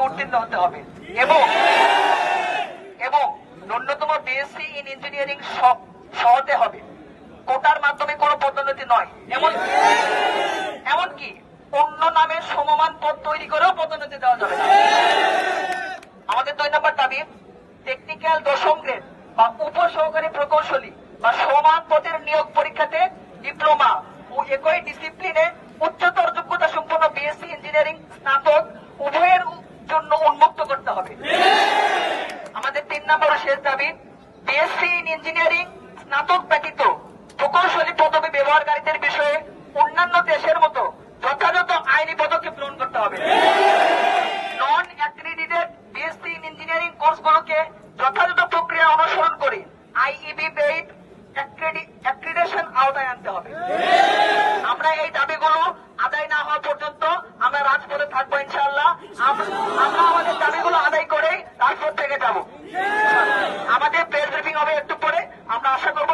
উত্তীর্ণ হতে হবে এবং এবং ন্যূনতম বিএসসি ইন ইঞ্জিনিয়ারিং সহতে হবে। কোটার মাধ্যমে কোনো পদোন্নতি নয়, এমনকি অন্য নামে সমমান পদ তৈরি করেও পদোন্নতি দেওয়া যাবে না। আমাদের 2 নম্বর দাবি, টেকনিক্যাল 10ম গ্রেড বা উপসহকারী প্রকৌশলী বা সমান পদের নিয়োগ পরীক্ষাতে ডিপ্লোমা ও একই ডিসিপ্লিনে উচ্চতর যোগ্যতা সম্পন্ন বিএসসি ইঞ্জিনিয়ারিং স্নাতক উভয়ের জন্য উন্মুক্ত করতে হবে। আমাদের 3 নম্বর শেষ দাবি, বিএসসি ইন ইঞ্জিনিয়ারিং স্নাতক ব্যতীত প্রকৌশলী পদবি ব্যবহারকারীদের বিষয়ে অন্যান্য দেশের মতো যথাযথ আইনি পদক্ষেপ গ্রহণ করতে হবে। নন অ্যাক্রিডিটেড বিএসসি ইন ইঞ্জিনিয়ারিং কোর্সগুলোকে যথাযথ প্রক্রিয়া অনুসরণ করে আইইবি বেইড অ্যাক্রিডিটেশন আওতায় আনতে হবে। আমরা এই দাবিগুলো আদায় না হওয়া পর্যন্ত আমরা রাজপথে থাকবো ইনশাআল্লাহ। আমরা আমাদের দাবিগুলো আদায় করে রাজপথ থেকে যাব। আমাদের প্রেস ব্রিফিং হবে একটু পরে, আমরা আশা করবো